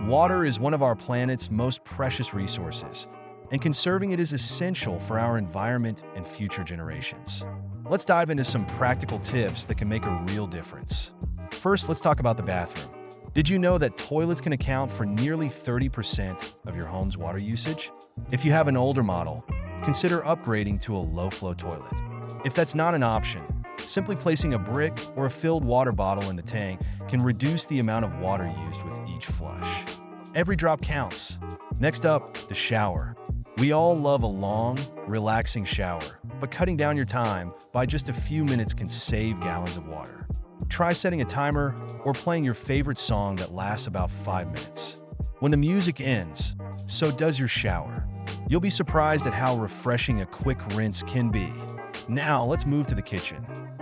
Water is one of our planet's most precious resources, and conserving it is essential for our environment and future generations. Let's dive into some practical tips that can make a real difference. First, let's talk about the bathroom. Did you know that toilets can account for nearly 30% of your home's water usage? If you have an older model, consider upgrading to a low-flow toilet. If that's not an option, simply placing a brick or a filled water bottle in the tank can reduce the amount of water used with each flush. Every drop counts. Next up, the shower. We all love a long, relaxing shower, but cutting down your time by just a few minutes can save gallons of water. Try setting a timer or playing your favorite song that lasts about 5 minutes. When the music ends, so does your shower. You'll be surprised at how refreshing a quick rinse can be. Now, let's move to the kitchen.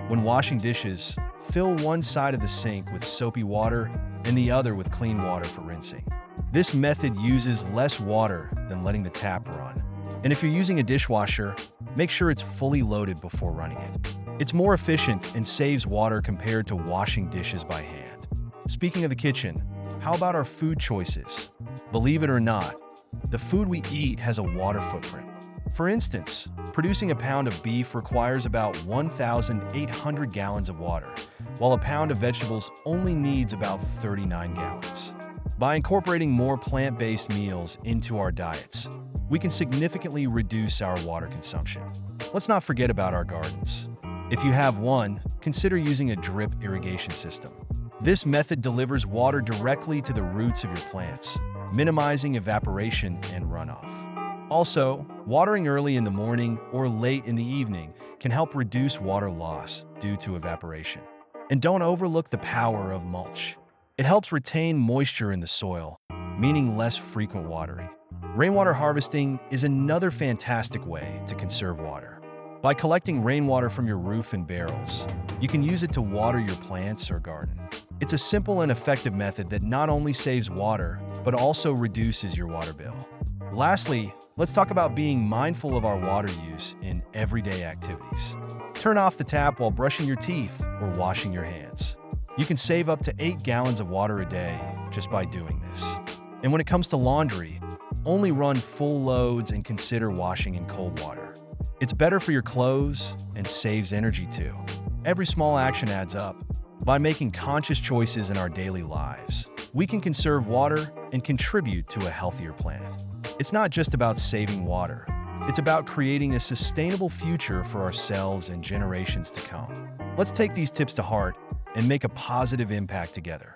When washing dishes, fill one side of the sink with soapy water and the other with clean water for rinsing. This method uses less water than letting the tap run. And if you're using a dishwasher, make sure it's fully loaded before running it. It's more efficient and saves water compared to washing dishes by hand. Speaking of the kitchen, how about our food choices? Believe it or not, the food we eat has a water footprint. For instance, producing a pound of beef requires about 1,800 gallons of water, while a pound of vegetables only needs about 39 gallons. By incorporating more plant-based meals into our diets, we can significantly reduce our water consumption. Let's not forget about our gardens. If you have one, consider using a drip irrigation system. This method delivers water directly to the roots of your plants, minimizing evaporation and runoff. Also, watering early in the morning or late in the evening can help reduce water loss due to evaporation. And don't overlook the power of mulch. It helps retain moisture in the soil, meaning less frequent watering. Rainwater harvesting is another fantastic way to conserve water. By collecting rainwater from your roof in barrels, you can use it to water your plants or garden. It's a simple and effective method that not only saves water, but also reduces your water bill. Lastly, let's talk about being mindful of our water use in everyday activities. Turn off the tap while brushing your teeth or washing your hands. You can save up to 8 gallons of water a day just by doing this. And when it comes to laundry, only run full loads and consider washing in cold water. It's better for your clothes and saves energy too. Every small action adds up. By making conscious choices in our daily lives, we can conserve water and contribute to a healthier planet. It's not just about saving water. It's about creating a sustainable future for ourselves and generations to come. Let's take these tips to heart and make a positive impact together.